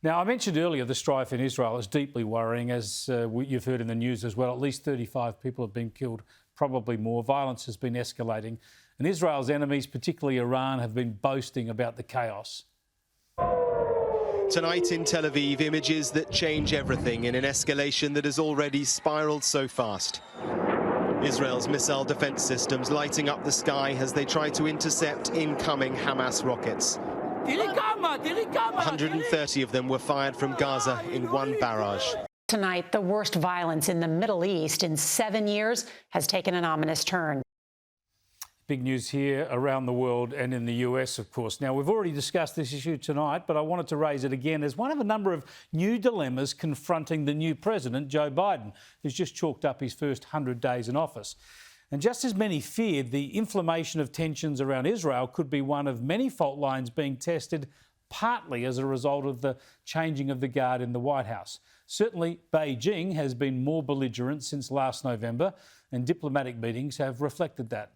Now, I mentioned earlier the strife in Israel is deeply worrying, as you've heard in the news as well. At least 35 people have been killed, probably more. Violence has been escalating. And Israel's enemies, particularly Iran, have been boasting about the chaos. Tonight in Tel Aviv, images that change everything in an escalation that has already spiralled so fast. Israel's missile defense systems lighting up the sky as they try to intercept incoming Hamas rockets. 130 of them were fired from Gaza in one barrage. Tonight, the worst violence in the Middle East in 7 years has taken an ominous turn. Big news here around the world and in the US, of course. Now, we've already discussed this issue tonight, but I wanted to raise it again as one of a number of new dilemmas confronting the new president, Joe Biden, who's just chalked up his first 100 days in office. And just as many feared, the inflammation of tensions around Israel could be one of many fault lines being tested, partly as a result of the changing of the guard in the White House. Certainly, Beijing has been more belligerent since last November, and diplomatic meetings have reflected that.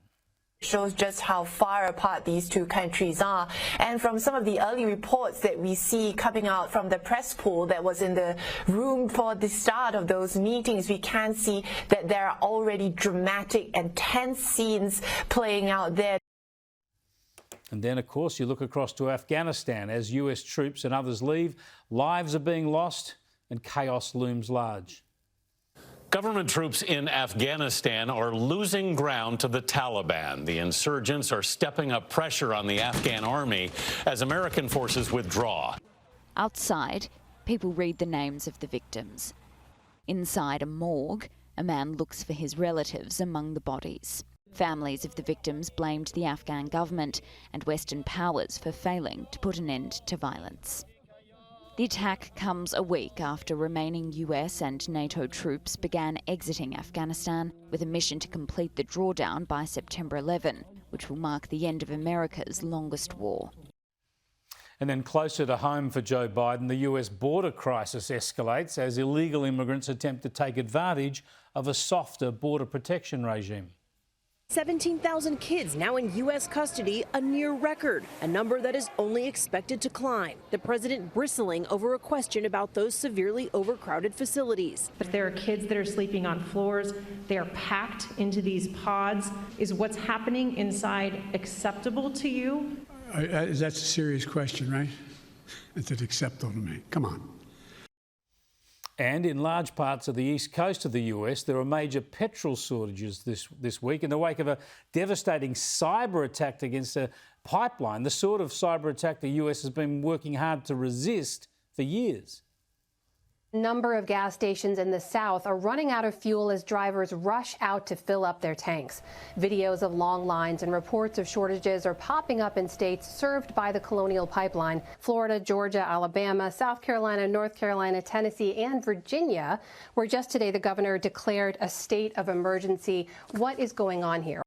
Shows just how far apart these two countries are. And from some of the early reports that we see coming out from the press pool that was in the room for the start of those meetings, we can see that there are already dramatic and tense scenes playing out there. And then, of course, you look across to Afghanistan. As US troops and others leave, lives are being lost and chaos looms large. Government troops in Afghanistan are losing ground to the Taliban. The insurgents are stepping up pressure on the Afghan army as American forces withdraw. Outside, people read the names of the victims. Inside a morgue, a man looks for his relatives among the bodies. Families of the victims blamed the Afghan government and Western powers for failing to put an end to violence. The attack comes a week after remaining US and NATO troops began exiting Afghanistan with a mission to complete the drawdown by September 11, which will mark the end of America's longest war. And then closer to home for Joe Biden, the US border crisis escalates as illegal immigrants attempt to take advantage of a softer border protection regime. 17,000 kids now in U.S. custody, a near record, a number that is only expected to climb. The president bristling over a question about those severely overcrowded facilities. But there are kids that are sleeping on floors. They are packed into these pods. Is what's happening inside acceptable to you? That's a serious question, right? Is it acceptable to me? Come on. And in large parts of the east coast of the US, there are major petrol shortages this week in the wake of a devastating cyber attack against a pipeline, the sort of cyber attack the US has been working hard to resist for years. A number of gas stations in the south are running out of fuel as drivers rush out to fill up their tanks. Videos of long lines and reports of shortages are popping up in states served by the Colonial Pipeline. Florida, Georgia, Alabama, South Carolina, North Carolina, Tennessee, and Virginia, where just today the governor declared a state of emergency. What is going on here?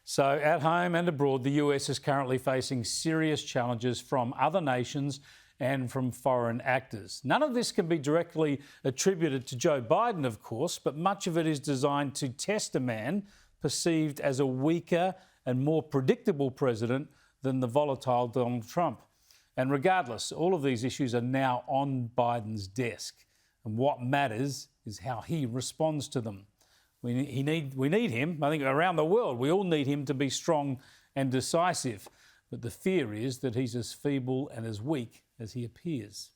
So at home and abroad, the US is currently facing serious challenges from other nations and from foreign actors. None of this can be directly attributed to Joe Biden, of course, but much of it is designed to test a man perceived as a weaker and more predictable president than the volatile Donald Trump. And regardless, all of these issues are now on Biden's desk. And what matters is how he responds to them. We need him, I think around the world, we all need him to be strong and decisive. But the fear is that he's as feeble and as weak as he appears.